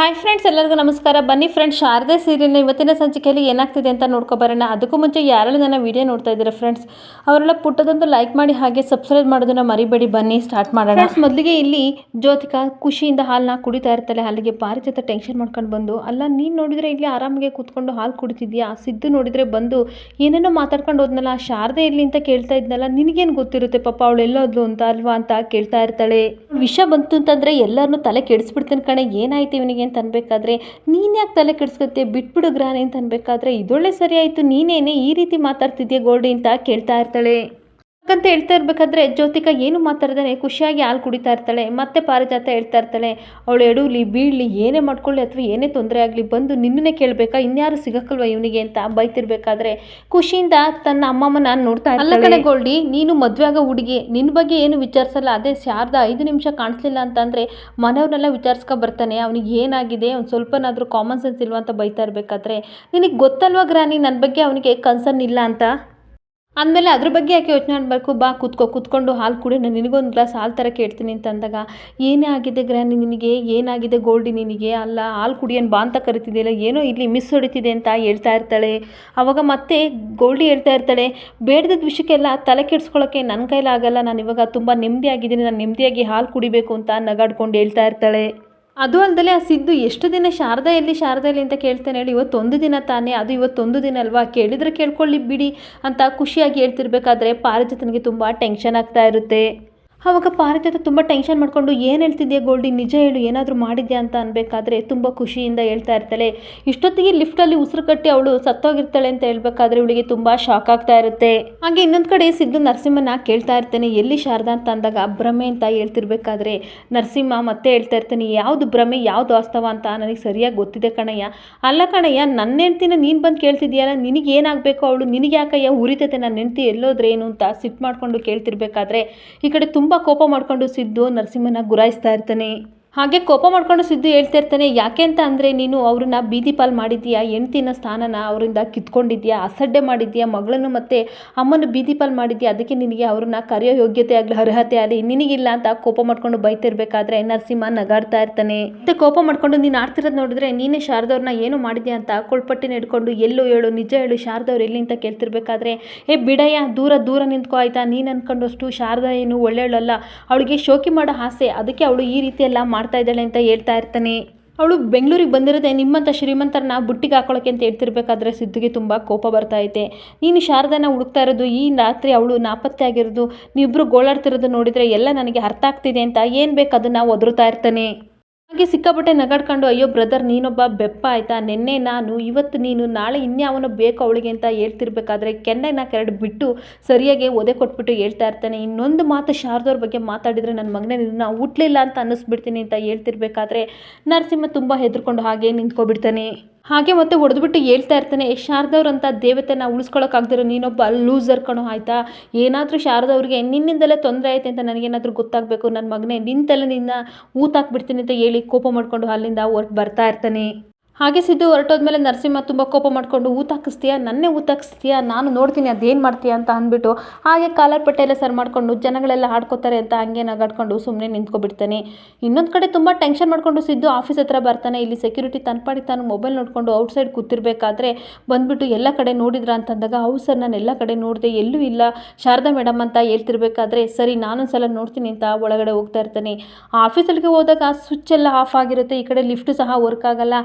Hi friends, ಎಲ್ಲರಿಗೂ ನಮಸ್ಕಾರ. ಬನ್ನಿ ಫ್ರೆಂಡ್ಸ್, ಶಾರದೆ ಸೀರಿಯಲ್ನ ಇವತ್ತಿನ ಸಂಚಿಕೆಯಲ್ಲಿ ಏನಾಗ್ತಿದೆ ಅಂತ ನೋಡ್ಕೊಬರೋಣ. ಅದಕ್ಕೂ ಮುಂಚೆ ಯಾರೆಲ್ಲ ನನ್ನ ವಿಡಿಯೋ ನೋಡ್ತಾ ಇದ್ದೀರಾ ಫ್ರೆಂಡ್ಸ್, ಅವರೆಲ್ಲ ಪುಟ್ಟದೊಂದು ಲೈಕ್ ಮಾಡಿ ಹಾಗೆ ಸಬ್ಸ್ಕ್ರೈಬ್ ಮಾಡೋದನ್ನ ಮರಿಬೇಡಿ. ಬನ್ನಿ ಸ್ಟಾರ್ಟ್ ಮಾಡೋಣ. ಫ್ರೆಂಡ್ಸ್, ಮೊದಲಿಗೆ ಇಲ್ಲಿ ಜ್ಯೋತಿಕಾ ಖುಷಿಯಿಂದ ಹಾಲನ್ನ ಕುಡಿತಾ ಇರ್ತಾಳೆ. ಅಲ್ಲಿಗೆ ಪಾರಿಜಾತ ಟೆನ್ಷನ್ ಮಾಡ್ಕೊಂಡು ಬಂದು, ಅಲ್ಲ ನೀನು ನೋಡಿದ್ರೆ ಇಲ್ಲಿ ಆರಾಮಾಗಿ ಕೂತ್ಕೊಂಡು ಹಾಲು ಕುಡಿತಿದ್ಯಾ, ಸಿದ್ದು ನೋಡಿದ್ರೆ ಬಂದು ಏನೇನೋ ಮಾತಾಡ್ಕೊಂಡು ಹೋದ್ನಲ್ಲ, ಶಾರದೆ ಎಲ್ಲಿ ಅಂತ ಕೇಳ್ತಾ ಇದ್ನಲ್ಲ, ನಿನಗೇನು ಗೊತ್ತಿರುತ್ತೆ ಪಾಪ ಅವಳು ಎಲ್ಲೋದ್ಲು ಅಂತ ಅಲ್ವಾ ಅಂತ ಕೇಳ್ತಾ ಇರ್ತಾಳೆ. ವಿಷಯ ಬಂತು ಅಂತಂದ್ರೆ ಎಲ್ಲರನ್ನೂ ತಲೆ ಕೆಡಿಸ್ಬಿಡ್ತೀನಿ ಕಣೆ, ಏನಾಯ್ತು ಇವನಿಗೆ ಅಂತ ಅನ್ಬೇಕಾದ್ರೆ, ನೀನ್ ಯಾಕೆ ತಲೆ ಕೆಡಿಸ್ಕೊತ್ತೆ, ಬಿಟ್ಬಿಡು ಗ್ರಾನಿ ಅಂತ ಅನ್ಬೇಕಾದ್ರೆ, ಇದೊಳ್ಳೆ ಸರಿ ಆಯ್ತು, ನೀನೇನೆ ಈ ರೀತಿ ಮಾತಾಡ್ತಿದ್ಯಾ ಗೋಲ್ಡಿ ಅಂತ ಕೇಳ್ತಾ ಇರ್ತಾಳೆ. ಅಂತ ಹೇಳ್ತಾ ಇರ್ಬೇಕಾದ್ರೆ ಜ್ಯೋತಿಕಾ ಏನು ಮಾತಾಡ್ದಾನೆ ಖುಷಿಯಾಗಿ ಹಾಲು ಕುಡಿತಾ ಇರ್ತಾಳೆ. ಮತ್ತೆ ಪಾರಿಜಾತ ಹೇಳ್ತಾ ಇರ್ತಾಳೆ, ಅವಳು ಎಡುಲಿ ಬೀಳ್ಲಿ ಏನೇ ಮಾಡ್ಕೊಳ್ಳಿ ಅಥವಾ ಏನೇ ತೊಂದರೆ ಆಗಲಿ ಬಂದು ನಿನ್ನನ್ನೇ ಕೇಳಬೇಕಾ, ಇನ್ಯಾರು ಸಿಗಕ್ಕಲ್ವ ಇವನಿಗೆ ಅಂತ ಬೈತಿರ್ಬೇಕಾದ್ರೆ ಖುಷಿಯಿಂದ ತನ್ನ ಅಮ್ಮಮ್ಮನ ನೋಡ್ತಾ ಇರ್ತಾಳೆ. ಅಲ್ಲ ಕಡೆ ಗೋಲ್ಡಿ, ನೀನು ಮದುವೆ ಆಗೋ ಹುಡುಗಿ, ನಿನ್ನ ಬಗ್ಗೆ ಏನು ವಿಚಾರಿಸಲ್ಲ, ಅದೇ ಶಾರದಾ 5 ನಿಮಿಷ ಕಾಣಿಸ್ಲಿಲ್ಲ ಅಂತಂದರೆ ಮನೆಯವ್ರನ್ನೆಲ್ಲ ವಿಚಾರಿಸ್ಕೊ ಬರ್ತಾನೆ, ಅವನಿಗೆ ಏನಾಗಿದೆ, ಒಂದು ಸ್ವಲ್ಪನಾದರೂ ಕಾಮನ್ ಸೆನ್ಸ್ ಇಲ್ವಾ ಅಂತ ಬೈತಾ ಇರಬೇಕಾದ್ರೆ, ನಿನಗೆ ಗೊತ್ತಲ್ವ ಗ್ರಾನಿ ನನ್ನ ಬಗ್ಗೆ ಅವನಿಗೆ ಕನ್ಸರ್ನ್ ಇಲ್ಲ ಅಂತ. ಅಂದಮೇಲೆ ಅದ್ರ ಬಗ್ಗೆ ಯಾಕೆ ಯೋಚನೆ ಮಾಡಬೇಕು, ಬಾ ಕೂತ್ಕೊಂಡು ಹಾಲು ಕುಡಿ, ನಾನು ನಿನಗೊಂದು ಗ್ಲಾಸ್ ಹಾಲು ಥರ ಕೇಳ್ತೀನಿ ಅಂತ ಅಂದಾಗ, ಏನೇ ಆಗಿದೆ ಗ್ರಾನಿ ನಿನಗೆ, ಏನಾಗಿದೆ ಗೋಲ್ಡಿ ನಿನಗೆ, ಅಲ್ಲ ಹಾಲು ಕುಡಿಯೋನು ಬಾ ಅಂತ ಕರಿತಿದೆಯಲ್ಲ, ಏನೋ ಇಲ್ಲಿ ಮಿಸ್ ಹೊಡಿತಿದೆ ಅಂತ ಹೇಳ್ತಾ ಇರ್ತಾಳೆ. ಆವಾಗ ಮತ್ತೆ ಗೋಲ್ಡಿ ಹೇಳ್ತಾ ಇರ್ತಾಳೆ, ಬೇಡದ ವಿಷಯಕ್ಕೆಲ್ಲ ತಲೆ ಕೆಡಿಸ್ಕೊಳ್ಳೋಕ್ಕೆ ನನ್ನ ಕೈಲಾಗಲ್ಲ, ನಾನು ಇವಾಗ ತುಂಬ ನೆಮ್ಮದಿಯಾಗಿದ್ದೀನಿ, ನಾನು ನೆಮ್ಮದಿಯಾಗಿ ಹಾಲು ಕುಡಿಬೇಕು ಅಂತ ನಗಾಡ್ಕೊಂಡು ಹೇಳ್ತಾ ಇರ್ತಾಳೆ. ಅದು ಅಲ್ಲದೆ ಆ ಸಿದ್ದು ಎಷ್ಟು ದಿನ ಶಾರದಾ ಎಲ್ಲಿ ಅಂತ ಕೇಳ್ತಾನೆ ಹೇಳಿ, ಇವತ್ತೊಂದು ದಿನ ತಾನೇ, ಅದು ಇವತ್ತೊಂದು ದಿನ ಅಲ್ವಾ, ಕೇಳಿದ್ರೆ ಕೇಳ್ಕೊಳ್ಳಿ ಬಿಡಿ ಅಂತ ಖುಷಿಯಾಗಿ ಹೇಳ್ತಿರ್ಬೇಕಾದ್ರೆ ಪಾರಿಜಾತನಿಗೆ ತುಂಬ ಟೆನ್ಷನ್ ಆಗ್ತಾ ಇರುತ್ತೆ. ಆವಾಗ ಪಾರಿಜಾತ ತುಂಬ ಟೆನ್ಷನ್ ಮಾಡಿಕೊಂಡು, ಏನು ಹೇಳ್ತಿದ್ಯಾ ಗೋಲ್ಡಿ, ನಿಜ ಹೇಳು, ಏನಾದರೂ ಮಾಡಿದ್ಯಾ ಅಂತ ಅನ್ಬೇಕಾದ್ರೆ ತುಂಬ ಖುಷಿಯಿಂದ ಹೇಳ್ತಾ ಇರ್ತಾಳೆ. ಇಷ್ಟೊತ್ತಿಗೆ ಲಿಫ್ಟಲ್ಲಿ ಉಸಿರು ಕಟ್ಟಿ ಅವಳು ಸತ್ತೋಗಿರ್ತಾಳೆ ಅಂತ ಹೇಳ್ಬೇಕಾದ್ರೆ ಇವಳಿಗೆ ತುಂಬ ಶಾಕ್ ಆಗ್ತಾ ಇರುತ್ತೆ. ಹಾಗೆ ಇನ್ನೊಂದು ಕಡೆ ಸಿದ್ದು ನರಸಿಂಹನ ಕೇಳ್ತಾ ಇರ್ತಾನೆ, ಎಲ್ಲಿ ಶಾರದಾ ಅಂತ ಅಂದಾಗ ಭ್ರಮೆ ಅಂತ ಹೇಳ್ತಿರ್ಬೇಕಾದ್ರೆ ನರಸಿಂಹ ಮತ್ತೆ ಹೇಳ್ತಾ ಇರ್ತಾನೆ, ಯಾವುದು ಭ್ರಮೆ ಯಾವುದು ವಾಸ್ತವ ಅಂತ ನನಗೆ ಸರಿಯಾಗಿ ಗೊತ್ತಿದೆ ಕಣಯ್ಯ. ಅಲ್ಲ ಕಣಯ್ಯ, ನನ್ನ ಹೆಂಡ್ತಿನ ನೀನು ಬಂದು ಕೇಳ್ತಿದ್ಯಲ್ಲ, ನಿನಗೆ ಏನಾಗಬೇಕು, ಅವಳು ನಿನಗೆ ಯಾಕಯ್ಯ ಉರಿತೈತೆ, ನನ್ನ ಹೆಂಡ್ತಿ ಎಲ್ಲೋದ್ರೆ ಏನು ಅಂತ ಸಿಟ್ಟು ಮಾಡ್ಕೊಂಡು ಕೇಳ್ತಿರ್ಬೇಕಾದ್ರೆ ಈ ಕಡೆ ತುಂಬ ಕೋಪ ಮಾಡ್ಕೊಂಡು ಸಿದ್ದು ನರಸಿಂಹನ ಗುರಾಯಿಸ್ತಾ ಇರ್ತಾನೆ. ಹಾಗೆ ಕೋಪ ಮಾಡ್ಕೊಂಡು ಸಿದ್ದು ಹೇಳ್ತಾ ಇರ್ತಾನೆ, ಯಾಕೆ ಅಂತ ಅಂದರೆ ನೀನು ಅವ್ರನ್ನ ಬೀದಿ ಪಾಲ್ ಮಾಡಿದ್ಯಾ, ಹೆಂಡ್ತಿನ ಸ್ಥಾನನ ಅವರಿಂದ ಕಿತ್ಕೊಂಡಿದ್ಯಾ, ಅಸಡ್ಡೆ ಮಾಡಿದ್ಯಾ, ಮಗಳನ್ನು ಮತ್ತು ಅಮ್ಮನ ಬೀದಿ ಪಾಲ್ ಮಾಡಿದ್ಯಾ, ಅದಕ್ಕೆ ನಿನಗೆ ಅವ್ರನ್ನ ಕರೆಯೋ ಯೋಗ್ಯತೆ ಆಗಲಿ ಅರ್ಹತೆ ಆಗಲಿ ನಿನಗಿಲ್ಲ ಅಂತ ಕೋಪ ಮಾಡ್ಕೊಂಡು ಬೈತಿರ್ಬೇಕಾದ್ರೆ ನರಸಿಂಹ ನಗಾಡ್ತಾ ಇರ್ತಾನೆ. ಮತ್ತೆ ಕೋಪ ಮಾಡ್ಕೊಂಡು, ನೀನು ಆಡ್ತಿರೋದು ನೋಡಿದ್ರೆ ನೀನೇ ಶಾರದವ್ರನ್ನ ಏನು ಮಾಡಿದ್ಯಾ ಅಂತ ಕೊಳ್ಪಟ್ಟಿನ ಹಿಡ್ಕೊಂಡು, ಎಲ್ಲೋ ಹೇಳು, ನಿಜ ಹೇಳು, ಶಾರದವ್ರು ಎಲ್ಲಿ ಅಂತ ಕೇಳ್ತಿರ್ಬೇಕಾದ್ರೆ, ಬಿಡಯ್ಯ, ದೂರ ನಿಂತ್ಕೋ ಆಯ್ತಾ, ನೀನು ಅನ್ಕೊಂಡಷ್ಟು ಶಾರದಾ ಏನು ಒಳ್ಳೆಯವಳಲ್ಲ, ಅವಳಿಗೆ ಶೋಕಿ ಮಾಡೋ ಆಸೆ, ಅದಕ್ಕೆ ಅವಳು ಈ ರೀತಿ ಎಲ್ಲ ಮಾಡ್ತಾ ಇದ್ದಾಳೆ ಅಂತ ಹೇಳ್ತಾ ಇರ್ತಾನೆ. ಅವಳು ಬೆಂಗಳೂರಿಗೆ ಬಂದಿರೋದೆ ನಿಮ್ಮಂಥ ಶ್ರೀಮಂತರನ್ನ ಬುಟ್ಟಿಗೆ ಹಾಕೊಳ್ಳೋಕೆ ಅಂತ ಹೇಳ್ತಿರ್ಬೇಕಾದ್ರೆ ಸಿದ್ದುಗೆ ತುಂಬ ಕೋಪ ಬರ್ತಾ ಐತೆ. ನೀನು ಶಾರದಾನ ಹುಡುಕ್ತಾ ಇರೋದು, ಈ ರಾತ್ರಿ ಅವಳು ನಾಪತ್ತೆ ಆಗಿರೋದು, ನೀವಿಬ್ಬರು ಗೋಳಾಡ್ತಿರೋದು ನೋಡಿದರೆ ಎಲ್ಲ ನನಗೆ ಅರ್ಥ ಆಗ್ತಿದೆ ಅಂತ ಏನು ಬೇಕು ಅದನ್ನು ಒದರುತ್ತಾ ಇರ್ತಾನೆ. ಹಾಗೆ ಸಿಕ್ಕಾಪಟ್ಟೆ ನಗಾಡ್ಕೊಂಡು, ಅಯ್ಯೋ ಬ್ರದರ್ ನೀನೊಬ್ಬ ಬೆಪ್ಪ ಆಯಿತಾ, ನಿನ್ನೆ ನಾನು, ಇವತ್ತು ನೀನು, ನಾಳೆ ಇನ್ಯಾವನೋ ಬೇಕು ಅವಳಿಗೆ ಅಂತ ಹೇಳ್ತಿರ್ಬೇಕಾದ್ರೆ ಕೆನ್ನೆನ ಕೆರಡು ಬಿಟ್ಟು ಸರಿಯಾಗಿ ಒದೆ ಕೊಟ್ಬಿಟ್ಟು ಹೇಳ್ತಾ ಇರ್ತಾನೆ, ಇನ್ನೊಂದು ಮಾತು ಶಾರದವ್ರ ಬಗ್ಗೆ ಮಾತಾಡಿದರೆ ನನ್ನ ಮಗನೇ ನಿನ್ನ ಹುಟ್ಲಿಲ್ಲ ಅಂತ ಅನ್ನಿಸ್ಬಿಡ್ತೀನಿ ಅಂತ ಹೇಳ್ತಿರ್ಬೇಕಾದ್ರೆ ನರಸಿಂಹ ತುಂಬ ಹೆದರ್ಕೊಂಡು ಹಾಗೆ ನಿಂತ್ಕೊಬಿಡ್ತಾನೆ. ಹಾಗೆ ಮತ್ತೆ ಹೊಡೆದ್ಬಿಟ್ಟು ಹೇಳ್ತಾ ಇರ್ತಾನೆ, ಶಾರದವ್ರಂಥ ದೇವತೆನ ಉಳಿಸ್ಕೊಳಕ್ಕಾಗ್ದಿರೋ ನೀನೊಬ್ಬ ಲೂಸರ್ ಕಣೋ ಆಯಿತಾ, ಏನಾದರೂ ಶಾರದವ್ರಿಗೆ ನಿನ್ನಿಂದಲೇ ತೊಂದರೆ ಐತೆ ಅಂತ ನನಗೇನಾದರೂ ಗೊತ್ತಾಗಬೇಕು, ನನ್ನ ಮಗನೇ ನಿಂತೆಲ್ಲ ನಿನ್ನ ಊತಾಕ್ಬಿಡ್ತೀನಿ ಅಂತ ಹೇಳಿ ಕೋಪ ಮಾಡಿಕೊಂಡು ಅಲ್ಲಿಂದ ಹೊರಟು ಬರ್ತಾ ಇರ್ತಾನೆ. ಹಾಗೆ ಸಿದ್ದು ಹೊರಟೋದ್ಮೇಲೆ ನರಸಿಂಹ ತುಂಬ ಕೋಪ ಮಾಡಿಕೊಂಡು, ಊತಾಕಿಸ್ತೀಯಾ, ನನ್ನೇ ಊತಾಕಿಸ್ತೀಯಾ, ನಾನು ನೋಡ್ತೀನಿ ಅದೇನು ಮಾಡ್ತೀಯಾ ಅಂತ ಅಂದ್ಬಿಟ್ಟು ಹಾಗೆ ಕಾಲರ್ ಪಟ್ಟೆ ಎಲ್ಲ ಸರ್ ಮಾಡಿಕೊಂಡು ಜನಗಳೆಲ್ಲ ಆಡ್ಕೋತಾರೆ ಅಂತ ಹಂಗೆ ನಗಾಡ್ಕೊಂಡು ಸುಮ್ಮನೆ ನಿಂತ್ಕೊಬಿಡ್ತಾನೆ. ಇನ್ನೊಂದು ಕಡೆ ತುಂಬ ಟೆನ್ಷನ್ ಮಾಡಿಕೊಂಡು ಸಿದ್ದು ಆಫೀಸ್ ಹತ್ರ ಬರ್ತಾನೆ. ಇಲ್ಲಿ ಸೆಕ್ಯೂರಿಟಿ ತನ್ನ ತಾನು ಮೊಬೈಲ್ ನೋಡಿಕೊಂಡು ಔಟ್ಸೈಡ್ ಕೂತಿರ್ಬೇಕಾದ್ರೆ ಬಂದ್ಬಿಟ್ಟು ಎಲ್ಲ ಕಡೆ ನೋಡಿದ್ರ ಅಂತಂದಾಗ, ಹೌದು ಸರ್ ನಾನು ಎಲ್ಲ ಕಡೆ ನೋಡಿದೆ, ಎಲ್ಲೂ ಇಲ್ಲ ಶಾರದಾ ಮೇಡಮ್ ಅಂತ ಹೇಳ್ತಿರ್ಬೇಕಾದ್ರೆ, ಸರಿ ನಾನೊಂದು ಸಲ ನೋಡ್ತೀನಿ ಅಂತ ಒಳಗಡೆ ಹೋಗ್ತಾ ಇರ್ತಾನೆ. ಆಫೀಸಲ್ಲಿಗೆ ಹೋದಾಗ ಸ್ವಿಚ್ ಎಲ್ಲ ಆಫ್ ಆಗಿರುತ್ತೆ, ಈ ಕಡೆ ಲಿಫ್ಟು ಸಹ ವರ್ಕ್ ಆಗಲ್ಲ.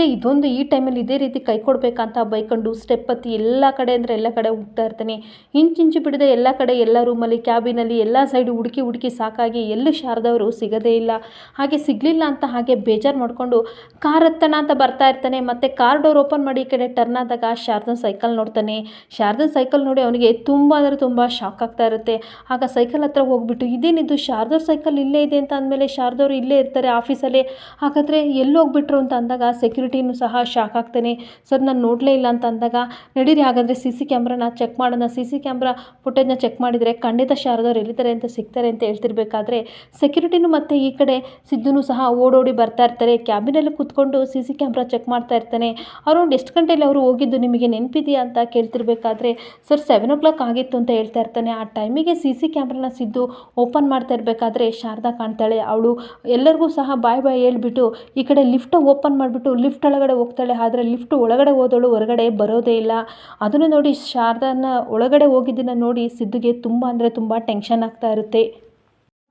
ಇದೊಂದು ಈ ಟೈಮಲ್ಲಿ ಇದೇ ರೀತಿ ಕೈ ಕೊಡಬೇಕಂತ ಬೈಕೊಂಡು ಸ್ಟೆಪ್ ಹತ್ತಿ ಎಲ್ಲ ಕಡೆ ಅಂದರೆ ಎಲ್ಲ ಕಡೆ ಹುಡುಕ್ತಾ ಇರ್ತಾನೆ. ಇಂಚಿಂಚು ಬಿಡದೆ ಎಲ್ಲ ಕಡೆ, ಎಲ್ಲ ರೂಮಲ್ಲಿ, ಕ್ಯಾಬಿನಲ್ಲಿ ಎಲ್ಲ ಸೈಡು ಹುಡುಕಿ ಸಾಕಾಗಿ ಎಲ್ಲೂ ಶಾರದವರು ಸಿಗೋದೇ ಇಲ್ಲ. ಹಾಗೆ ಸಿಗಲಿಲ್ಲ ಅಂತ ಹಾಗೆ ಬೇಜಾರು ಮಾಡಿಕೊಂಡು ಕಾರ್ ಹತ್ತೋಣ ಅಂತ ಬರ್ತಾ ಇರ್ತಾನೆ. ಮತ್ತು ಕಾರ್ ಡೋರ್ ಓಪನ್ ಮಾಡಿ ಈ ಕಡೆ ಟರ್ನ್ ಆದಾಗ ಶಾರದನ್ ಸೈಕಲ್ ನೋಡ್ತಾನೆ. ಶಾರದನ್ ಸೈಕಲ್ ನೋಡಿ ಅವನಿಗೆ ತುಂಬ ಅಂದರೆ ತುಂಬ ಶಾಕ್ ಆಗ್ತಾ ಇರುತ್ತೆ. ಆಗ ಸೈಕಲ್ ಹತ್ರ ಹೋಗ್ಬಿಟ್ಟು, ಇದೇನಿದು ಶಾರದವ್ರ ಸೈಕಲ್ ಇಲ್ಲೇ ಇದೆ ಅಂತ ಅಂದಮೇಲೆ ಶಾರದವರು ಇಲ್ಲೇ ಇರ್ತಾರೆ ಆಫೀಸಲ್ಲಿ, ಹಾಗಾದರೆ ಎಲ್ಲಿ ಹೋಗ್ಬಿಟ್ರು ಅಂತ ಅಂದಾಗ ಸೆಕ್ಯೂರಿಟಿ ಸೆಕ್ಯೂರಿಟಿನೂ ಸಹ ಶಾಕ್ ಆಗ್ತಾನೆ. ಸರ್ ನಾನು ನೋಡಲೇ ಇಲ್ಲ ಅಂತ ಅಂದಾಗ, ನಡೀರಿ ಹಾಗಾದರೆ CC ಕ್ಯಾಮ್ರಾನ ಚೆಕ್ ಮಾಡೋಣ, CC ಕ್ಯಾಮ್ರಾ ಫುಟೇಜ್ನ ಚೆಕ್ ಮಾಡಿದರೆ ಖಂಡಿತ ಶಾರದವ್ರು ಎಲ್ಲಿದ್ದಾರೆ ಅಂತ ಸಿಗ್ತಾರೆ ಅಂತ ಹೇಳ್ತಿರ್ಬೇಕಾದ್ರೆ ಸೆಕ್ಯೂರಿಟಿನೂ ಮತ್ತು ಈ ಕಡೆ ಸಿದ್ದುನೂ ಸಹ ಓಡೋಡಿ ಬರ್ತಾ ಇರ್ತಾರೆ. ಕ್ಯಾಬಿನಲ್ಲಿ ಕೂತ್ಕೊಂಡು CC ಕ್ಯಾಮ್ರಾ ಚೆಕ್ ಮಾಡ್ತಾ ಇರ್ತಾನೆ. ಅರೌಂಡ್ ಎಷ್ಟು ಗಂಟೆಯಲ್ಲಿ ಅವರು ಹೋಗಿದ್ದು ನಿಮಗೆ ನೆನಪಿದೆಯಾ ಅಂತ ಕೇಳ್ತಿರ್ಬೇಕಾದ್ರೆ ಸರ್ 7 o'clock ಆಗಿತ್ತು ಅಂತ ಹೇಳ್ತಾ ಇರ್ತಾನೆ. ಆ ಟೈಮಿಗೆ CC ಕ್ಯಾಮ್ರಾನ ಸಿದ್ದು ಓಪನ್ ಮಾಡ್ತಾ ಇರಬೇಕಾದ್ರೆ ಶಾರದಾ ಕಾಣ್ತಾಳೆ. ಅವಳು ಎಲ್ಲರಿಗೂ ಸಹ ಬಾಯ್ ಹೇಳ್ಬಿಟ್ಟು ಈ ಕಡೆ ಲಿಫ್ಟ್ ಓಪನ್ ಮಾಡಿಬಿಟ್ಟು ಲಿಫ್ಟ್ ಒಳಗಡೆ ಹೋಗ್ತಾಳೆ. ಆದರೆ ಲಿಫ್ಟ್ ಒಳಗಡೆ ಹೋದವಳು ಹೊರಗಡೆ ಬರೋದೇ ಇಲ್ಲ. ಅದನ್ನು ನೋಡಿ ಶಾರದಾನ ಒಳಗಡೆ ಹೋಗಿದ್ದನ್ನು ನೋಡಿ ಸಿದ್ದುಗೆ ತುಂಬ ಅಂದರೆ ತುಂಬ ಟೆನ್ಷನ್ ಆಗ್ತಾ ಇರುತ್ತೆ.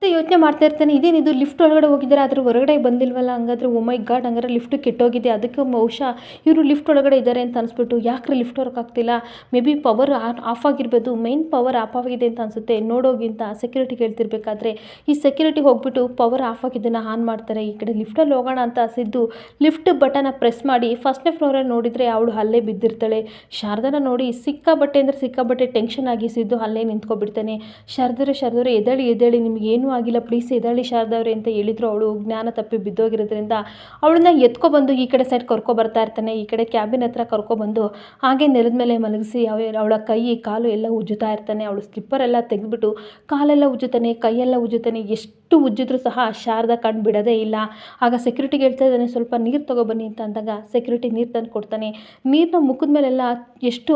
ಮತ್ತೆ ಯೋಚನೆ ಮಾಡ್ತಾ ಇರ್ತಾನೆ, ಇದೇನಿದು ಲಿಫ್ಟ್ ಒಳಗಡೆ ಹೋಗಿದ್ದಾರೆ ಆದರೆ ಹೊರಗಡೆ ಬಂದಿಲ್ವಲ್ಲ, ಹಂಗಾದ್ರೆ ಓ ಮೈ ಗಾಡ್, ಹಂಗಾರೆ ಲಿಫ್ಟ್ ಕೆಟ್ಟೋಗಿದೆ, ಅದಕ್ಕೆ ಬಹುಶಃ ಇವರು ಲಿಫ್ಟ್ ಒಳಗಡೆ ಇದ್ದಾರೆ ಅಂತ ಅನಿಸ್ಬಿಟ್ಟು ಯಾಕ್ರೆ ಲಿಫ್ಟ್ ವರ್ಕ್ ಆಗ್ತಿಲ್ಲ, ಮೇ ಬಿ ಪವರ್ ಆಫ್ ಆಗಿರ್ಬೋದು, ಮೇನ್ ಪವರ್ ಆಫ್ ಆಗಿದೆ ಅಂತ ಅನಿಸುತ್ತೆ, ನೋಡೋಗಿಂತ ಸೆಕ್ಯೂರಿಟಿ ಹೇಳ್ತಿರ್ಬೇಕಾದ್ರೆ ಈ ಸೆಕ್ಯೂರಿಟಿ ಹೋಗ್ಬಿಟ್ಟು ಪವರ್ ಆಫ್ ಆಗಿದ್ದನ್ನು ಆನ್ ಮಾಡ್ತಾರೆ. ಈ ಕಡೆ ಲಿಫ್ಟಲ್ಲಿ ಹೋಗೋಣ ಅಂತ ಸಿದ್ದು ಲಿಫ್ಟ್ ಬಟನ್ನ ಪ್ರೆಸ್ ಮಾಡಿ ಫಸ್ಟ್ನೇ ಫ್ಲೋರಲ್ಲಿ ನೋಡಿದರೆ ಅವಳು ಅಲ್ಲೇ ಬಿದ್ದಿರ್ತಾಳೆ. ಶಾರದಾನ ನೋಡಿ ಸಿಕ್ಕಾಬಟ್ಟೆ ಅಂದರೆ ಸಿಕ್ಕಾಬಟ್ಟೆ ಟೆನ್ಷನ್ ಆಗಿ ಸಿದ್ದು ಅಲ್ಲೇ ನಿಂತ್ಕೊಬಿಡ್ತಾನೆ. ಶಾರದವ್ರೆ ಎದ್ದೇಳಿ ನಿಮ್ಗೆ ಏನೂ ಆಗಿಲ್ಲ, ಪ್ಲೀಸ್ ಎದ್ದೇಳಿ ಶಾರದವ್ರೆ ಅಂತ ಹೇಳಿದ್ರು. ಅವಳು ಜ್ಞಾನ ತಪ್ಪಿ ಬಿದ್ದೋಗಿರೋದ್ರಿಂದ ಅವಳನ್ನ ಎತ್ಕೊಬಂದು ಈ ಕಡೆ ಸೈಡ್ ಕರ್ಕೊಬರ್ತಾ ಇರ್ತಾನೆ. ಈ ಕಡೆ ಕ್ಯಾಬಿನ್ ಹತ್ರ ಕರ್ಕೊಬಂದು ಹಾಗೆ ನೆಲದ ಮೇಲೆ ಮಲಗಿಸಿ ಅವಳ ಕೈ ಕಾಲು ಎಲ್ಲ ಉಜ್ಜುತ್ತಾ ಇರ್ತಾನೆ. ಅವಳು ಸ್ಲಿಪ್ಪರ್ ಎಲ್ಲ ತೆಗೆದ್ಬಿಟ್ಟು ಕಾಲೆಲ್ಲ ಉಜ್ಜುತ್ತಾನೆ, ಕೈಯೆಲ್ಲ ಉಜ್ಜುತ್ತಾನೆ. ಎಷ್ಟು ಉಜ್ಜಿದ್ರೂ ಸಹ ಶಾರದಾ ಕಣ್ಣು ಬಿಡೋದೇ ಇಲ್ಲ. ಆಗ ಸೆಕ್ಯೂರಿಟಿಗೆ ಹೇಳ್ತಾ ಇದ್ದಾನೆ, ಸ್ವಲ್ಪ ನೀರು ತೊಗೊಬನ್ನಿ ಅಂತ ಅಂದಾಗ ಸೆಕ್ಯೂರಿಟಿ ನೀರು ತಂದು ಕೊಡ್ತಾನೆ. ನೀರನ್ನ ಮುಖದ ಮೇಲೆಲ್ಲ ಎಷ್ಟು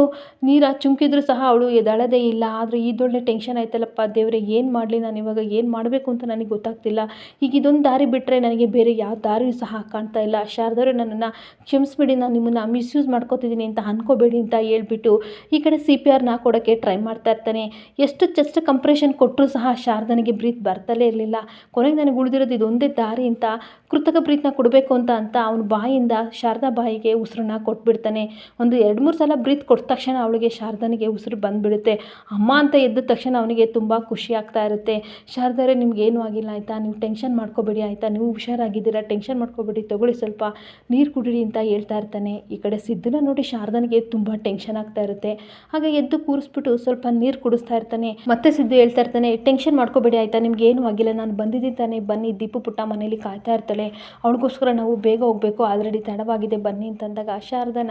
ನೀರು ಚುಮ್ಕಿದ್ರೂ ಸಹ ಅವಳು ಎದಳೋದೇ ಇಲ್ಲ. ಆದರೆ ಇದೊಳ್ಳೆ ಟೆನ್ಷನ್ ಆಯ್ತಲ್ಲಪ್ಪ ದೇವರೇ, ಏನು ಮಾಡಲಿ ನಾನು ಇವಾಗ, ಏನು ಮಾಡಬೇಕು ಅಂತ ನನಗೆ ಗೊತ್ತಾಗ್ತಿಲ್ಲ. ಈಗ ಇದೊಂದು ದಾರಿ ಬಿಟ್ಟರೆ ನನಗೆ ಬೇರೆ ಯಾವ ದಾರಿಯೂ ಸಹ ಕಾಣ್ತಾ ಇಲ್ಲ. ಶಾರದವ್ರೆ ನನ್ನನ್ನು ಕ್ಷಮಿಸ್ಬಿಡಿ, ನಾನು ನಿಮ್ಮನ್ನು ಮಿಸ್ಯೂಸ್ ಮಾಡ್ಕೋತಿದ್ದೀನಿ ಅಂತ ಅನ್ಕೋಬೇಡಿ ಅಂತ ಹೇಳ್ಬಿಟ್ಟು ಈ ಕಡೆ CPRನ ಕೊಡೋಕ್ಕೆ ಟ್ರೈ ಮಾಡ್ತಾ ಇರ್ತಾನೆ. ಎಷ್ಟು ಚೆಸ್ಟ್ ಕಂಪ್ರೆಷನ್ ಕೊಟ್ಟರೂ ಸಹ ಶಾರದನಿಗೆ ಬ್ರೀತ್ ಬರ್ತಲೇ ಇರಲಿಲ್ಲ. ಕೊನೆಗೆ ನನಗೆ ಉಳಿದಿರೋದು ಇದೊಂದೇ ದಾರಿ ಅಂತ ಕೃತಕ ಬ್ರೀತ್ನ ಕೊಡಬೇಕು ಅಂತ ಅವನ ಬಾಯಿಂದ ಶಾರದಾ ಬಾಯಿಗೆ ಉಸಿರನ್ನ ಕೊಟ್ಬಿಡ್ತಾನೆ. ಒಂದು 2-3 ಸಲ ಬ್ರೀತ್ ಕೊಟ್ಟ ತಕ್ಷಣ ಅವಳಿಗೆ ಶಾರದನಿಗೆ ಉಸಿರು ಬಂದುಬಿಡುತ್ತೆ. ಅಮ್ಮ ಅಂತ ಎದ್ದ ತಕ್ಷಣ ಅವನಿಗೆ ತುಂಬ ಖುಷಿ ಆಗ್ತಾ ಇರುತ್ತೆ. ಶಾರದವ್ರೆ ನಿಮ್ಗೇನು ಆಗಿಲ್ಲ ಆಯಿತಾ, ನೀವು ಟೆನ್ಷನ್ ಮಾಡ್ಕೋಬೇಡಿ ಆಯಿತಾ, ನೀವು ಹುಷಾರಾಗಿದ್ದೀರಾ, ಟೆನ್ಷನ್ ಮಾಡ್ಕೋಬೇಡಿ, ತೊಗೊಳ್ಳಿ ಸ್ವಲ್ಪ ನೀರು ಕುಡೀರಿ ಅಂತ ಹೇಳ್ತಾ ಇರ್ತಾನೆ. ಈ ಕಡೆ ಸಿದ್ದನ್ನ ನೋಡಿ ಶಾರದನಿಗೆ ತುಂಬ ಟೆನ್ಷನ್ ಆಗ್ತಾ ಇರುತ್ತೆ. ಹಾಗೆ ಎದ್ದು ಕೂರಿಸ್ಬಿಟ್ಟು ಸ್ವಲ್ಪ ನೀರು ಕುಡಿಸ್ತಾ ಇರ್ತಾನೆ. ಮತ್ತೆ ಸಿದ್ದು ಹೇಳ್ತಾ ಇರ್ತಾನೆ, ಟೆನ್ಷನ್ ಮಾಡ್ಕೋಬೇಡಿ ಆಯಿತಾ, ನಿಮ್ಗೆ ಏನೂ ಆಗಿಲ್ಲ, ನಾನು ಬಂದಿದ್ದೀನಿ ತಾನೆ, ಬನ್ನಿ. ದೀಪು ಪುಟ್ಟ ಮನೇಲಿ ಕಾಯ್ತಾ ಇರ್ತಾಳೆ, ಅವಳಿಗೋಸ್ಕರ ನಾವು ಬೇಗ ಹೋಗಬೇಕು, ಆಲ್ರೆಡಿ ತಡವಾಗಿದೆ ಬನ್ನಿ ಅಂತಂದಾಗ ಶಾರದನ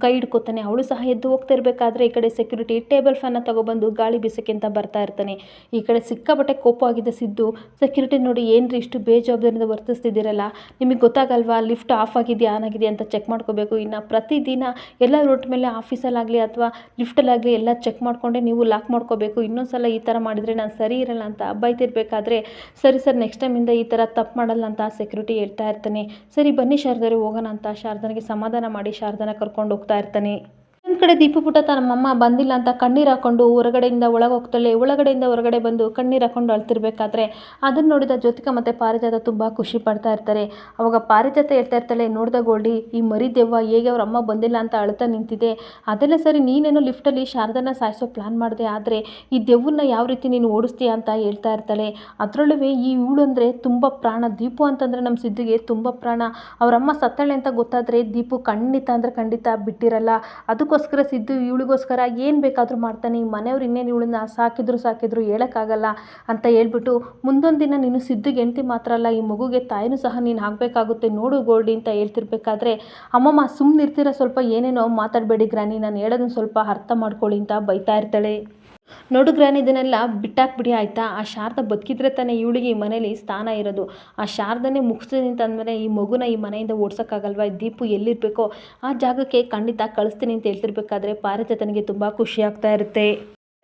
ಕೈ ಹಿಡ್ಕೊತಾನೆ. ಅವಳು ಸಹ ಎದ್ದು ಹೋಗ್ತಾ ಇರಬೇಕಾದ್ರೆ ಈ ಕಡೆ ಸೆಕ್ಯೂರಿಟಿ ಟೇಬಲ್ ಫ್ಯಾನ್ನ ತಗೊಬಂದು ಗಾಳಿ ಬೀಸಕ್ಕೆ ಅಂತ ಬರ್ತಾ ಇರ್ತಾನೆ. ಈ ಕಡೆ ಸಿಕ್ಕಾಬಟ್ಟೆ ಕೋಪವಾಗಿದ್ದ ಸಿದ್ದು ಸೆಕ್ಯೂರಿಟಿ ನೋಡಿ, ಏನ್ರಿ ಇಷ್ಟು ಬೇಜವಾಬ್ದಾರಿಯಿಂದ ವರ್ತಿಸ್ತಿದ್ದೀರಲ್ಲ, ನಿಮಗೆ ಗೊತ್ತಾಗಲ್ವಾ ಲಿಫ್ಟ್ ಆಫ್ ಆಗಿದೆಯಾ ಆನ್ ಆಗಿದೆಯಾ ಅಂತ ಚೆಕ್ ಮಾಡ್ಕೋಬೇಕು. ಇನ್ನು ಪ್ರತಿದಿನ ಎಲ್ಲ ರೋಡ್ ಮೇಲೆ ಆಫೀಸಲ್ಲಾಗಲಿ ಅಥವಾ ಲಿಫ್ಟಲ್ಲಾಗಲಿ ಎಲ್ಲ ಚೆಕ್ ಮಾಡಿಕೊಂಡೆ ನೀವು ಲಾಕ್ ಮಾಡ್ಕೋಬೇಕು. ಇನ್ನೊಂದ್ಸಲ ಈ ಥರ ಮಾಡಿದರೆ ನಾನು ಸರಿ ಇರಲ್ಲ ಅಂತ ಬೈತಿರ್ಬೇಕಾದ್ರೆ ಸರಿ ಸರ್ ನೆಕ್ಸ್ಟ್ ಟೈಮಿಂದ ಈ ಥರ ತಪ್ಪು ಮಾಡಲ್ಲ ಅಂತ ಸೆಕ್ಯೂರಿಟಿ ಹೇಳ್ತಾ ಇರ್ತಾನೆ. ಸರಿ ಬನ್ನಿ ಶಾರದವ್ರೆ ಹೋಗೋಣ ಅಂತ ಶಾರದನಿಗೆ ಸಮಾಧಾನ ಮಾಡಿ ಶಾರದನ ಕರ್ಕೊಂಡು ಹೋಗ್ತಾ ಇರ್ತಾನೆ. ಒಂದು ಕಡೆ ದೀಪು ಪುಟ್ಟ ತನ್ನಮ್ಮ ಬಂದಿಲ್ಲ ಅಂತ ಕಣ್ಣೀರು ಹಾಕ್ಕೊಂಡು ಹೊರಗಡೆಯಿಂದ ಒಳಗೆ ಹೋಗ್ತಾಳೆ. ಒಳಗಡೆಯಿಂದ ಹೊರಗಡೆ ಬಂದು ಕಣ್ಣೀರು ಹಾಕ್ಕೊಂಡು ಅಳ್ತಿರ್ಬೇಕಾದ್ರೆ ಅದನ್ನು ನೋಡಿದ ಜ್ಯೋತಿಕಾ ಮತ್ತು ಪಾರಿಜಾತ ತುಂಬ ಖುಷಿ ಪಡ್ತಾ ಇರ್ತಾರೆ. ಅವಾಗ ಪಾರಿಜಾತ ಹೇಳ್ತಾ ಇರ್ತಾಳೆ, ನೋಡ್ದ ಗೋಲ್ಡಿ, ಈ ಮರಿ ದೆವ್ವ ಹೇಗೆ ಅವ್ರ ಅಮ್ಮ ಬಂದಿಲ್ಲ ಅಂತ ಅಳ್ತಾ ನಿಂತಿದೆ, ಅದೆಲ್ಲ ಸರಿ, ನೀನೇನೋ ಲಿಫ್ಟಲ್ಲಿ ಶಾರದನ ಸಾಯಿಸೋ ಪ್ಲ್ಯಾನ್ ಮಾಡಿದೆ, ಆದರೆ ಈ ದೆವ್ವನ್ನ ಯಾವ ರೀತಿ ನೀನು ಓಡಿಸ್ತೀಯ ಅಂತ ಹೇಳ್ತಾ ಇರ್ತಾಳೆ. ಅದರಲ್ಲೂ ಈ ಇವಳು ಅಂದರೆ ತುಂಬ ಪ್ರಾಣ, ದೀಪು ಅಂತಂದರೆ ನಮ್ಮ ಸಿದ್ಧಿಗೆ ತುಂಬ ಪ್ರಾಣ. ಅವರಮ್ಮ ಸತ್ತಾಳೆ ಅಂತ ಗೊತ್ತಾದರೆ ದೀಪು ಖಂಡಿತ ಅಂದರೆ ಖಂಡಿತ ಬಿಟ್ಟಿರಲ್ಲ. ಅದಕ್ಕೋಸ್ಕರ ಸಿದ್ದು ಇವಳಿಗೋಸ್ಕರ ಏನು ಬೇಕಾದರೂ ಮಾಡ್ತಾನೆ. ಈ ಮನೆಯವ್ರು ಇನ್ನೇನು ಇವಳನ್ನ ಸಾಕಿದ್ರು ಹೇಳೋಕ್ಕಾಗಲ್ಲ ಅಂತ ಹೇಳ್ಬಿಟ್ಟು ಮುಂದೊಂದು ದಿನ ನೀನು ಸಿದ್ಧಿಗೆ ಹೆಂಡ್ತಿ ಮಾತ್ರ ಅಲ್ಲ, ಈ ಮಗುಗೆ ತಾಯಿನೂ ಸಹ ನೀನು ಆಗಬೇಕಾಗುತ್ತೆ ನೋಡು ಗೋಲ್ಡಿ ಅಂತ ಹೇಳ್ತಿರ್ಬೇಕಾದ್ರೆ ಅಮ್ಮಮ್ಮ ಸುಮ್ಮನಿರ್ತೀರ, ಸ್ವಲ್ಪ ಏನೇನೋ ಮಾತಾಡಬೇಡಿ ಗ್ರಾನಿ, ನಾನು ಹೇಳೋದನ್ನು ಸ್ವಲ್ಪ ಅರ್ಥ ಮಾಡ್ಕೊಳ್ಳಿ ಅಂತ ಬೈತಾ ಇರ್ತಾಳೆ. ನೋಡು ಗ್ರಾನಿ, ಇದನ್ನೆಲ್ಲ ಬಿಟ್ಟಾಕ್ಬಿಡಿ ಆಯಿತಾ, ಆ ಶಾರದಾ ಬದುಕಿದ್ರೆ ತಾನೇ ಇವಳಿಗೆ ಈ ಮನೇಲಿ ಸ್ಥಾನ ಇರೋದು. ಆ ಶಾರದನೇ ಮುಗಿಸ್ತೀನಿ ಅಂತಂದಮೇಲೆ ಈ ಮಗುನ ಈ ಮನೆಯಿಂದ ಓಡ್ಸೋಕ್ಕಾಗಲ್ವ, ದೀಪು ಎಲ್ಲಿರಬೇಕೋ ಆ ಜಾಗಕ್ಕೆ ಖಂಡಿತ ಕಳಿಸ್ತೀನಿ ಅಂತ ಹೇಳ್ತಿರ್ಬೇಕಾದ್ರೆ ಪಾರಿಜಾತನಿಗೆ ತುಂಬ ಖುಷಿ ಆಗ್ತಾ ಇರುತ್ತೆ.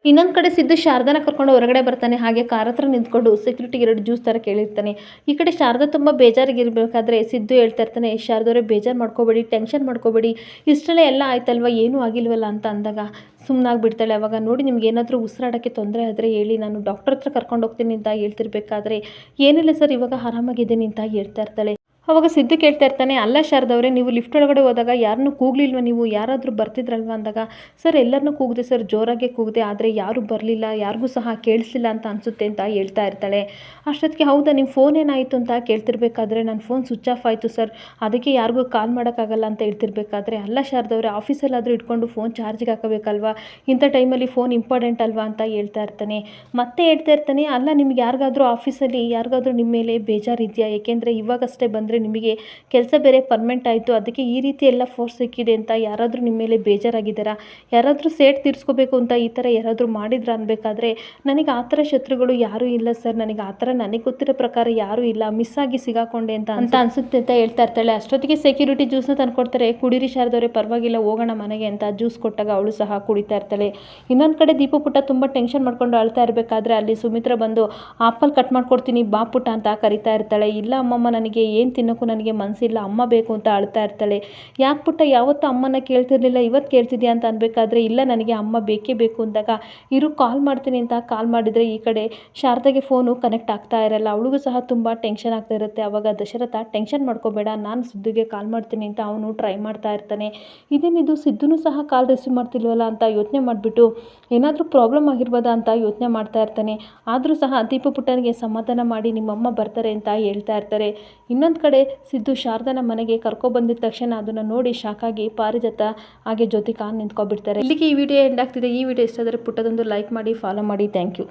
ಇನ್ನೊಂದು ಕಡೆ ಸಿದ್ದು ಶಾರದಾನ ಕರ್ಕೊಂಡು ಹೊರಗಡೆ ಬರ್ತಾನೆ. ಹಾಗೆ ಕಾರ್ ಹತ್ರ ನಿಂತ್ಕೊಂಡು ಸೆಕ್ಯೂರಿಟಿಗೆ 2 ಜ್ಯೂಸ್ ಥರ ಕೇಳಿರ್ತಾನೆ. ಈ ಕಡೆ ಶಾರದಾ ತುಂಬ ಬೇಜಾರಾಗಿರ್ಬೇಕಾದ್ರೆ ಸಿದ್ದು ಹೇಳ್ತಾ ಇರ್ತಾನೆ, ಶಾರದವ್ರೆ ಬೇಜಾರು ಮಾಡ್ಕೋಬೇಡಿ, ಟೆನ್ಷನ್ ಮಾಡ್ಕೋಬೇಡಿ, ಇಷ್ಟರಲ್ಲೇ ಎಲ್ಲ ಆಯ್ತಲ್ವ, ಏನೂ ಆಗಿಲ್ವಲ್ಲ ಅಂತ ಅಂದಾಗ ಸುಮ್ಮನಾಗ್ಬಿಡ್ತಾಳೆ. ಅವಾಗ ನೋಡಿ ನಿಮ್ಗೆ ಏನಾದರೂ ಉಸಿರಾಡೋಕ್ಕೆ ತೊಂದರೆ ಆದರೆ ಹೇಳಿ, ನಾನು ಡಾಕ್ಟರ್ ಹತ್ರ ಕರ್ಕೊಂಡು ಹೋಗ್ತೀನಿ ಅಂತ ಹೇಳ್ತಿರ್ಬೇಕಾದ್ರೆ ಏನಿಲ್ಲ ಸರ್ ಇವಾಗ ಆರಾಮಾಗಿದ್ದೀನಿ ಅಂತ ಹೇಳ್ತಾ ಇರ್ತಾಳೆ. ಅವಾಗ ಸಿದ್ದು ಕೇಳ್ತಾ ಇರ್ತಾನೆ, ಅಲ್ಲ ಶಾರದವ್ರೆ, ನೀವು ಲಿಫ್ಟ್ ಒಳಗಡೆ ಹೋದಾಗ ಯಾರನ್ನೂ ಕೂಗ್ಲಿಲ್ವ, ನೀವು ಯಾರಾದರೂ ಬರ್ತಿದ್ರಲ್ವ ಅಂದಾಗ ಸರ್ ಎಲ್ಲರನ್ನೂ ಕೂಗಿದೆ ಸರ್, ಜೋರಾಗೆ ಕೂಗಿದೆ, ಆದರೆ ಯಾರೂ ಬರಲಿಲ್ಲ, ಯಾರಿಗೂ ಸಹ ಕೇಳಿಸ್ಲಿಲ್ಲ ಅಂತ ಅನಿಸುತ್ತೆ ಅಂತ ಹೇಳ್ತಾ ಇರ್ತಾಳೆ. ಅಷ್ಟೊತ್ತಿಗೆ ಹೌದಾ ನಿಮ್ಮ ಫೋನ್ ಏನಾಯಿತು ಅಂತ ಕೇಳ್ತಿರ್ಬೇಕಾದ್ರೆ ನನ್ನ ಫೋನ್ ಸ್ವಿಚ್ ಆಫ್ ಆಯಿತು ಸರ್, ಅದಕ್ಕೆ ಯಾರಿಗೂ ಕಾಲ್ ಮಾಡೋಕ್ಕಾಗಲ್ಲ ಅಂತ ಹೇಳ್ತಿರ್ಬೇಕಾದ್ರೆ ಅಲ್ಲ ಶಾರದವ್ರೆ, ಆಫೀಸಲ್ಲಾದರೂ ಇಟ್ಕೊಂಡು ಫೋನ್ ಚಾರ್ಜಿಗೆ ಹಾಕಬೇಕಲ್ವಾ, ಇಂಥ ಟೈಮಲ್ಲಿ ಫೋನ್ ಇಂಪಾರ್ಟೆಂಟ್ ಅಲ್ವಾ ಅಂತ ಹೇಳ್ತಾ ಇರ್ತಾನೆ. ಮತ್ತೆ ಹೇಳ್ತಾ ಇರ್ತಾನೆ, ಅಲ್ಲ ನಿಮ್ಗೆ ಯಾರಿಗಾದರೂ ಆಫೀಸಲ್ಲಿ ಯಾರಿಗಾದರೂ ನಿಮ್ಮ ಮೇಲೆ ಬೇಜಾರಿದೆಯಾ, ಏಕೆಂದರೆ ಇವಾಗಷ್ಟೇ ಬಂದರೆ ಅಂದರೆ ನಿಮಗೆ ಕೆಲಸ ಬೇರೆ ಪರ್ಮನೆಂಟ್ ಆಯಿತು, ಅದಕ್ಕೆ ಈ ರೀತಿ ಎಲ್ಲ ಫೋರ್ಸ್ ಸಿಕ್ಕಿದೆ ಅಂತ ಯಾರಾದರೂ ನಿಮ್ಮ ಮೇಲೆ ಬೇಜಾರಾಗಿದ್ದಾರಾ, ಯಾರಾದರೂ ಸೇಡ್ ತೀರಿಸ್ಕೋಬೇಕು ಅಂತ ಈ ಥರ ಯಾರಾದರೂ ಮಾಡಿದ್ರ ಅನ್ಬೇಕಾದ್ರೆ ನನಗೆ ಆ ಥರ ಶತ್ರುಗಳು ಯಾರೂ ಇಲ್ಲ ಸರ್, ನನಗೆ ಆ ಥರ ನನಗೆ ಗೊತ್ತಿರೋ ಪ್ರಕಾರ ಯಾರೂ ಇಲ್ಲ, ಮಿಸ್ ಆಗಿ ಸಿಗಾಕೊಂಡೆ ಅಂತ ಅನಿಸುತ್ತೆ ಅಂತ ಹೇಳ್ತಾ ಇರ್ತಾಳೆ. ಅಷ್ಟೊತ್ತಿಗೆ ಸೆಕ್ಯೂರಿಟಿ ಜ್ಯೂಸ್ನ ತಂದುಕೊಡ್ತಾರೆ. ಕುಡೀರಿ ಶಾರದವ್ರೆ, ಪರವಾಗಿಲ್ಲ ಹೋಗೋಣ ಮನೆಗೆ ಅಂತ ಜ್ಯೂಸ್ ಕೊಟ್ಟಾಗ ಅವಳು ಸಹ ಕುಡಿತಾ ಇರ್ತಾಳೆ. ಇನ್ನೊಂದು ಕಡೆ ದೀಪು ಪುಟ್ಟ ತುಂಬ ಟೆನ್ಷನ್ ಮಾಡ್ಕೊಂಡು ಅಳ್ತಾ ಇರಬೇಕಾದ್ರೆ ಅಲ್ಲಿ ಸುಮಿತ್ರ ಬಂದು ಆಪಲ್ ಕಟ್ ಮಾಡ್ಕೊಡ್ತೀನಿ ಬಾ ಪುಟ್ಟ ಅಂತ ಕರಿತಾ ಇರ್ತಾಳೆ. ಇಲ್ಲ ಅಮ್ಮಮ್ಮ, ನನಗೆ ಏನು ತಿನ್ನೋಕ್ಕೂ ನನಗೆ ಮನಸ್ಸಿಲ್ಲ, ಅಮ್ಮ ಬೇಕು ಅಂತ ಅಳ್ತಾ ಇರ್ತಾಳೆ. ಯಾಕೆ ಪುಟ್ಟ ಯಾವತ್ತೂ ಅಮ್ಮನ ಕೇಳ್ತಿರ್ಲಿಲ್ಲ, ಇವತ್ತು ಕೇಳ್ತಿದ್ಯಾ ಅಂತ ಅನ್ಬೇಕಾದ್ರೆ ಇಲ್ಲ ನನಗೆ ಅಮ್ಮ ಬೇಕೇ ಬೇಕು ಅಂದಾಗ ಇರು ಕಾಲ್ ಮಾಡ್ತೀನಿ ಅಂತ ಕಾಲ್ ಮಾಡಿದರೆ ಈ ಕಡೆ ಶಾರದಾಗೆ ಫೋನು ಕನೆಕ್ಟ್ ಆಗ್ತಾ ಇರಲ್ಲ. ಅವಳಿಗೂ ಸಹ ತುಂಬ ಟೆನ್ಷನ್ ಆಗ್ತಾ ಇರುತ್ತೆ. ಆವಾಗ ದಶರಥ ಟೆನ್ಷನ್ ಮಾಡ್ಕೋಬೇಡ, ನಾನು ಸಿದ್ದುಗೆ ಕಾಲ್ ಮಾಡ್ತೀನಿ ಅಂತ ಅವನು ಟ್ರೈ ಮಾಡ್ತಾ ಇರ್ತಾನೆ. ಇದೇನಿದು ಸಿದ್ದುನೂ ಸಹ ಕಾಲ್ ರಿಸೀವ್ ಮಾಡ್ತಿಲ್ವಲ್ಲ ಅಂತ ಯೋಚನೆ ಮಾಡಿಬಿಟ್ಟು ಏನಾದರೂ ಪ್ರಾಬ್ಲಮ್ ಆಗಿರ್ಬೋದಾ ಅಂತ ಯೋಚನೆ ಮಾಡ್ತಾ ಇರ್ತಾನೆ. ಆದರೂ ಸಹ ದೀಪು ಪುಟ್ಟನಿಗೆ ಸಮಾಧಾನ ಮಾಡಿ ನಿಮ್ಮಮ್ಮ ಬರ್ತಾರೆ ಅಂತ ಹೇಳ್ತಾ ಇರ್ತಾರೆ. ಇನ್ನೊಂದು ಕಡೆ ಸಿದ್ದು ಶಾರದನ ಮನೆಗೆ ಕರ್ಕೊಬಂದಿದ ತಕ್ಷಣ ಅದನ್ನು ನೋಡಿ ಶಾಕಾಗಿ ಪಾರಿಜಾತ ಹಾಗೆ ಜ್ಯೋತಿಕಾ ನಿಂತ್ಕೊಬಿಡ್ತಾರೆ. ಇಲ್ಲಿಗೆ ಈ ವಿಡಿಯೋ ಎಂಡ್ ಆಗ್ತಿದೆ. ಈ ವಿಡಿಯೋ ಇಷ್ಟ ಆದರೆ ಪುಟ್ಟದೊಂದು ಲೈಕ್ ಮಾಡಿ, ಫಾಲೋ ಮಾಡಿ. Thank you.